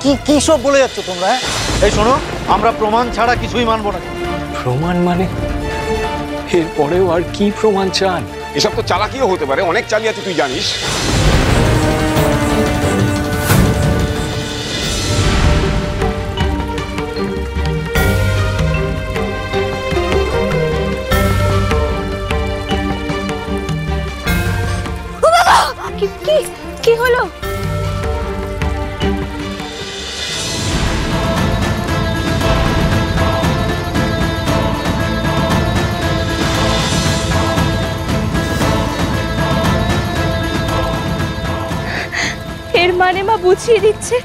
কি কি সব বলে যাচ্ছ তোমরা? এই শোনো, আমরা প্রমাণ ছাড়া কিছুই মানবো না। প্রমাণ মানে? এরপরেও আর কি প্রমাণ চান? এসব তো চালাকিও হতে পারে, অনেক চালিয়াতি তুই জানিস। কি হলো? এর মানে মা বুঝিয়ে দিচ্ছে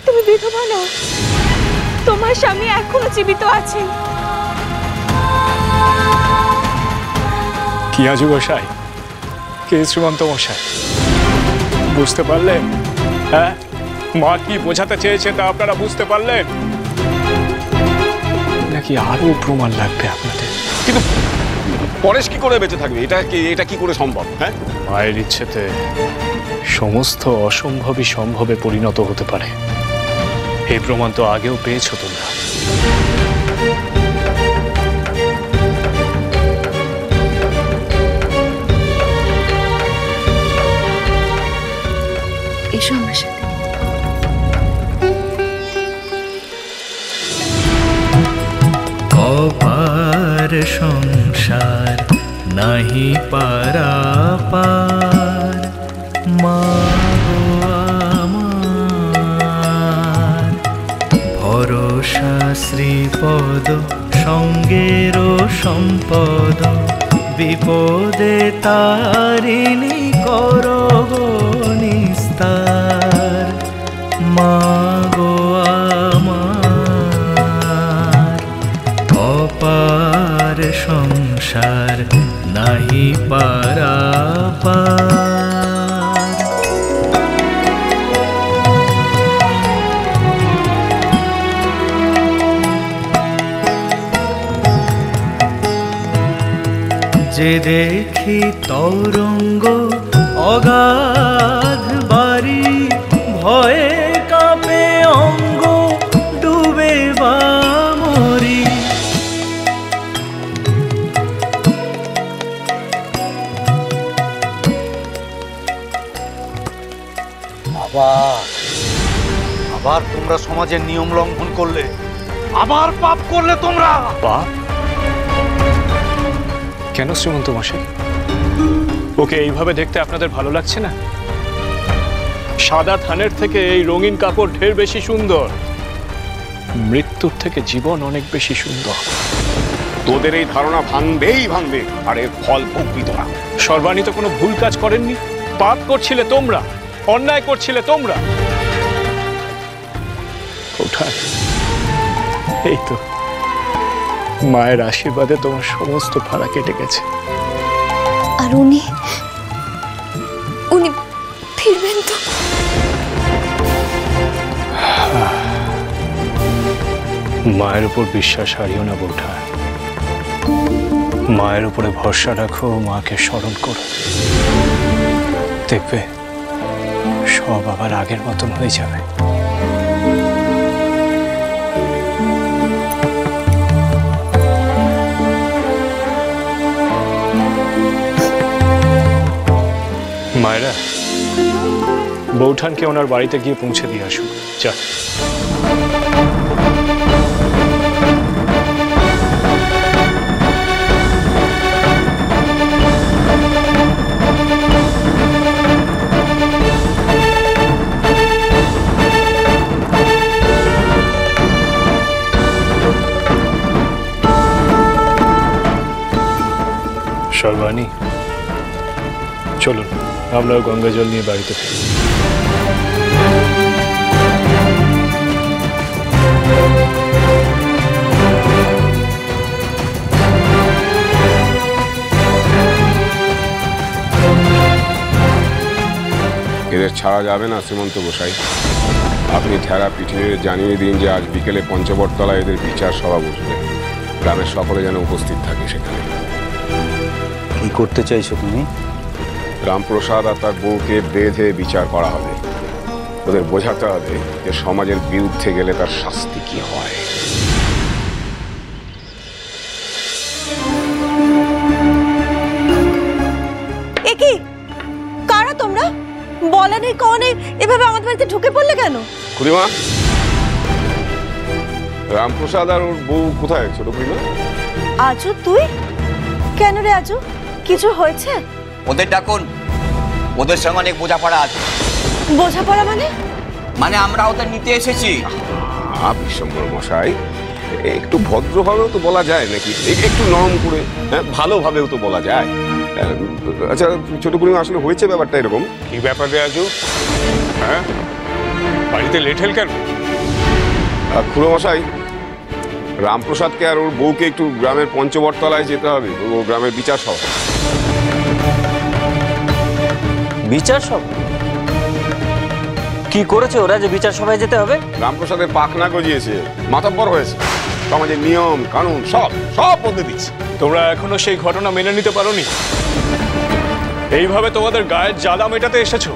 তুমি বিধবা নও, তোমার স্বামী এখনো জীবিত আছেন। কি আজু মশাই, কে শ্রীমন্ত মশাই, বুঝতে পারলেন? হ্যাঁ, মা কি বোঝাতে চেয়েছে তা আপনারা বুঝতে পারলেন? নাকি আরো প্রমাণ লাগবে আপনাদের? কিন্তু পরেশ কি করে বেঁচে থাকবে? এটা কি করে সম্ভব? হ্যাঁ, মায়ের ইচ্ছেতে সমস্ত অসম্ভবই সম্ভবে পরিণত হতে পারে। এই প্রমাণ তো আগেও পেয়েছো তোমরা। এসো আমার সাথে। অপার সংসার নাহি পারাপার, মা গো আমার ভরসা শ্রীপদ সঙ্গের সম্পদ, বিপদে তারিণী করো গো নিস্তার, মা গো আমার অপার সংসার নাহি পারাপার। যে দেখি তরঙ্গ অগাধ বাড়ি, ভয়ে কাঁপে অঙ্গ ডুবে বা মরি। আবার তোমরা সমাজের নিয়ম লঙ্ঘন করলে, আবার পাপ করলে তোমরা। পাপ? কেন শ্রীমন্ত মশাই, ওকে এইভাবে দেখতে আপনাদের ভালো লাগছে না? সাদা থানের থেকে এই রঙিন কাপড় ঢের বেশি সুন্দর। মৃত্যুর থেকে জীবন অনেক বেশি সুন্দর। তোদের এই ধারণা ভাঙবেই ভাঙবে, আর এর ফল ভোগবি তোরা। সর্বাণী তো কোনো ভুল কাজ করেননি। পাপ করছিলে তোমরা, অন্যায় করছিলে তোমরা। ওঠান, এই তো মায়ের আশীর্বাদে তোমার সমস্ত ভাড়া কেটে গেছে। আর উনি ফিরবেন তো? মায়ের উপর বিশ্বাস হারিও না বৌঠা। মায়ের উপরে ভরসা রাখো, মাকে স্মরণ করো, দেখবে সব আবার আগের মতন হয়ে যাবে। মায়েরা, বৌঠানকে ওনার বাড়িতে গিয়ে পৌঁছে দিয়ে আসুক। যা। সর্বাণী, চলুন আমরাও গঙ্গা জল নিয়ে বাড়িতে ফিরি। এদের ছাড়া যাবে না শ্রীমন্ত গোসাই। আপনি ঠেরা পিঠে জানিয়ে দিন যে আজ বিকেলে পঞ্চবটতলায় এদের বিচার সভা বসবে। গ্রামের সকলে যেন উপস্থিত থাকে সেখানে। কি করতে চাইছো তুমি? রামপ্রসাদ আর তার বউকে বেঁধে বিচার করা হবে। ওদের বোঝাতে হবে যে সমাজের বিরুদ্ধে গেলে তার শাস্তি কি হয়। এ কি কারা তোমরা? বলা নেই কওয়া নেই এভাবে আমাদের বাড়িতে ঢুকে পড়লে কেন? খুড়িমা, রামপ্রসাদ আর ওর বউ কোথায়? ছোট খুড়িমা। আজু তুই কেন রে? আজু কিছু হয়েছে? ওদের ডাকুন, ওদের সঙ্গে অনেক বোঝাপড়া আছে। বোঝাপড়া মানে? মানে আমরা ওদের নিতে এসেছি। বিশ্বম্বর মশাই, একটু ভদ্রভাবেও তো বলা যায় নাকি? একটু নরম করে, হ্যাঁ, ভালোভাবেও তো বলা যায়। আচ্ছা ছোট খুড়িমা, আসলে হয়েছে ব্যাপারটা এরকম। কি ব্যাপার রে আজু? হ্যাঁ, বাড়িতে লেট হল কেন? খুড়ো মশাই, রামপ্রসাদকে আর ওর বউকে একটু গ্রামের পঞ্চবটতলায় যেতে হবে, ও গ্রামের বিচার সভা। বিচার সভা? কি করেছে ওরা যে বিচার সভায় যেতে হবে? রামপ্রসাদের পাখনা গজিয়েছে, মাতব্বর হয়েছে, সমাজের নিয়ম কানুন সব সব বদলে দিচ্ছে। তোমরা এখনো সেই ঘটনা মেনে নিতে পারোনি? এইভাবে তোমাদের গায়ের জ্বালা মেটাতে এসেছো?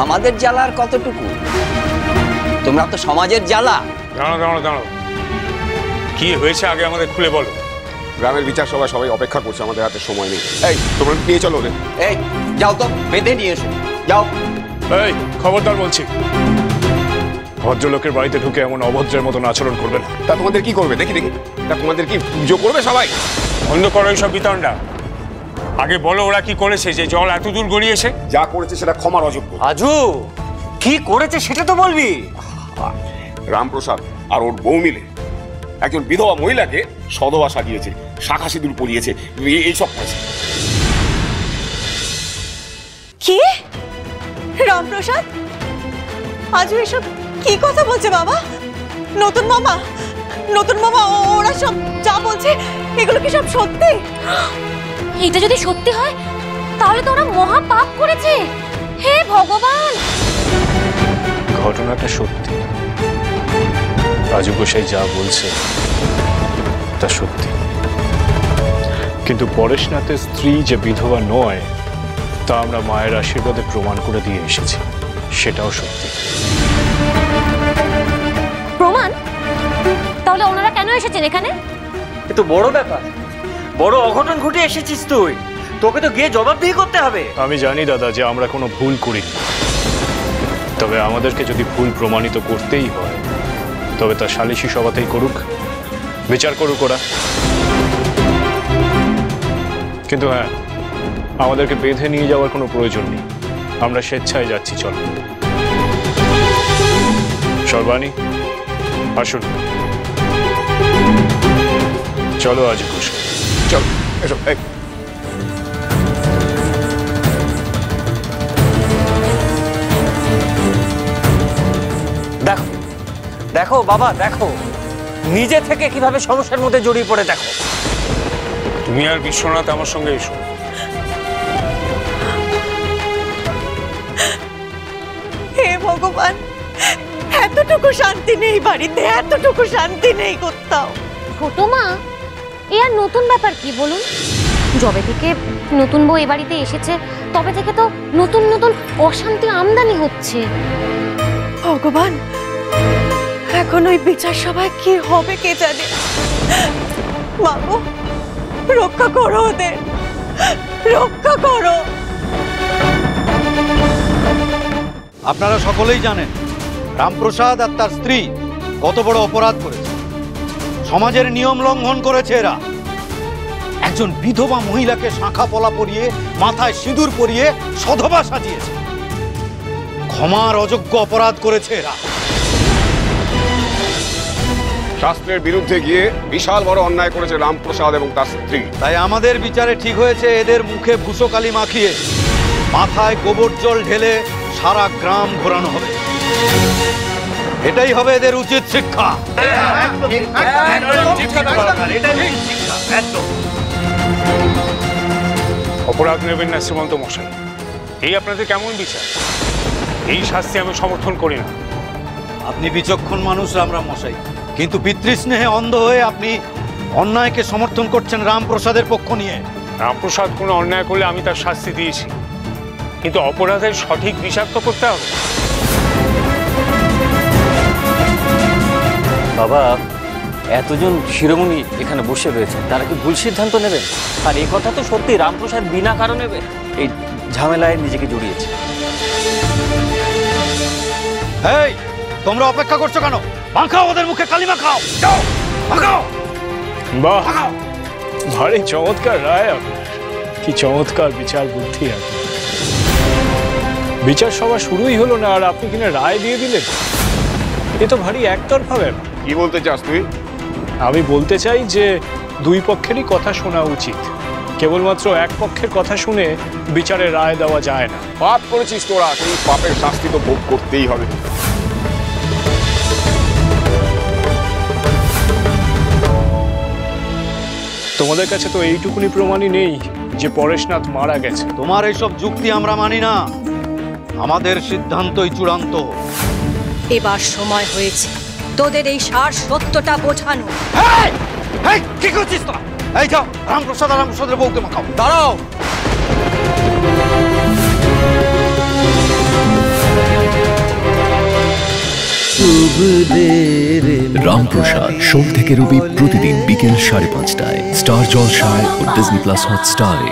আমাদের জ্বালার কতটুকু? তোমরা তো সমাজের জ্বালা। দাঁড়াও দাঁড়াও দাঁড়াও, কি হয়েছে আগে আমাদের খুলে বলো। গ্রামের বিচার সভায় সবাই অপেক্ষা করছে, আমাদের হাতে সময় নেই। এই তোমরা নিয়ে চলো ওদের। এই যাও তো, বেঁধে নিয়ে এসো, যাও। এই খবরদার বলছি, ভদ্রলোকের বাড়িতে ঢুকে এমন অভদ্রের মতন আচরণ করবে না। তা তোমাদের কি করবে? দেখি দেখি, তা তোমাদের কি পুজো করবে সবাই? বন্ধ করো এইসব বিতণ্ডা। আগে বলো ওরা কি করেছে যে জল এত দূর গড়িয়েছে? যা করেছে সেটা ক্ষমার অযোগ্য। আজু কি করেছে সেটা তো বলবি। রামপ্রসাদ আর ওর বউ মিলে একজন বিধবা মহিলাকে সধবা সাজিয়েছে, শাখা সিঁদুর পরিয়েছে, এইসব করেছে। কি? রামপ্রসাদ? আজু এসব কি কথা বলছে বাবা? নতুন মামা ওরা সব যা বলছে এগুলো কি সব সত্যি? এটা যদি সত্যি হয় তাহলে তো ওরা মহা পাপ করেছে। হে ভগবান! ঘটনাটা সত্যি, রাজু গোসাই যা বলছে তা সত্যি, কিন্তু পরেশনাথের স্ত্রী যে বিধবা নয় তা আমরা মায়ের আশীর্বাদে প্রমাণ করে দিয়ে এসেছি, সেটাও সত্যি। প্রমাণ? তাহলে ওনারা কেন এসেছেন এখানে? এ তো বড় ব্যাপার, বড় অঘটন ঘটে এসেছিস তুই, তোকে তো গিয়ে জবাবদিহি করতে হবে। আমি জানি দাদা যে আমরা কোনো ভুল করিনি, তবে আমাদেরকে যদি ভুল প্রমাণিত করতেই হয় তবে তা সালিশি সভাতেই করুক, বিচার করুক ওরা। কিন্তু হ্যাঁ, আমাদেরকে বেঁধে নিয়ে যাওয়ার কোনো প্রয়োজন নেই, আমরা স্বেচ্ছায় যাচ্ছি। চলো সর্বাণী, আসুন, চলো আজ খুশি। চলো এসো। দেখো দেখো বাবা, দেখো নিজে থেকে কিভাবে সমস্যার মধ্যে জড়িয়ে পড়ে। দেখো তুমি আর বিশ্বনাথ আমার সঙ্গে এসো। হে ভগবান, এতটুকু শান্তি নেই বাড়িতে, এতটুকু শান্তি নেই কোথাও। ছোট মা, এ আর নতুন ব্যাপার কি বলুন? যবে থেকে নতুন বউ এ বাড়িতে এসেছে তবে থেকে তো নতুন নতুন অশান্তি আমদানি হচ্ছে। ভগবান, এখন ওই বিচার সভায় কি হবে কে জানে। মাগো, রক্ষা করো ওদের, রক্ষা করো। আপনারা সকলেই জানেন রামপ্রসাদ আর তার স্ত্রী কত বড় অপরাধ করেছে। সমাজের নিয়ম লঙ্ঘন করেছে এরা। একজন বিধবা মহিলাকে শাঁখা পলা পরিয়ে, মাথায় সিঁদুর পরিয়ে সধবা সাজিয়েছে। ক্ষমার অযোগ্য অপরাধ করেছে এরা। শাস্ত্রের বিরুদ্ধে গিয়ে বিশাল বড় অন্যায় করেছে রামপ্রসাদ এবং তার স্ত্রী। তাই আমাদের বিচারে ঠিক হয়েছে এদের মুখে ভূষকালি মাখিয়ে, মাথায় গোবর জল ঢেলে সারা গ্রাম ঘোরানো হবে। এটাই হবে এদের উচিত শিক্ষা। অপরাধ নেবেন না শ্রীমন্ত মশাই, এই আপনাদের কেমন বিচার? এই শাস্তি আমি সমর্থন করি না। আপনি বিচক্ষণ মানুষ রামরাম মশাই, কিন্তু পিতৃস্নেহে অন্ধ হয়ে আপনি অন্যায়কে সমর্থন করছেন রামপ্রসাদের পক্ষ নিয়ে। রামপ্রসাদ কোনো অন্যায় করলে আমি তার শাস্তি দিয়েছি, কিন্তু অপরাধের সঠিক বিচার তো করতে হবে। বাবা, এতজন শিরোমণি এখানে বসে রয়েছে, তারা কি ভুল সিদ্ধান্ত নেবেন? আর এই কথা তো সত্যি, রামপ্রসাদ বিনা কারণে এই ঝামেলায় নিজেকে জড়িয়েছে। এই, তোমরা অপেক্ষা করছো কেন? মাখাও ওদের মুখে কালিমা, খাও, যাও মাখাও। বাহ, ভারী চমৎকার রায় আপনার, কি চমৎকার বিচার বুদ্ধি আপনার। বিচার সভা শুরুই হলো না আর আপনি কিনা রায় দিয়ে দিলেন, এ তো ভারী একতরফা ব্যাপার। কি বলতে চাস তুই? আমি বলতে চাই যে দুই পক্ষেরই কথা শোনা উচিত, কেবলমাত্র এক পক্ষের কথা শুনে বিচারে রায় দেওয়া যায় না। পাপ করেছিস তোরা, সেই পাপের শাস্তি তো ভোগ করতেই হবে। তোমাদের কাছে তো এইটুকুনি প্রমাণই নেই যে পরেশনাথ মারা গেছে। তোমার এইসব যুক্তি আমরা মানি না, আমাদের সিদ্ধান্তই চূড়ান্ত। এবার সময় হয়েছে তোদের এই সার সত্যটা বোঝানো। এই, এই, কি করছিস তোরা? এই যাও, রামপ্রসাদের বউকে মাখাও। দাঁড়াও, রামপ্রসাদ সোম থেকে রবি প্রতিদিন বিকেল 5:30টায় স্টার জলসায় ও ডিজনি প্লাস হটস্টারে।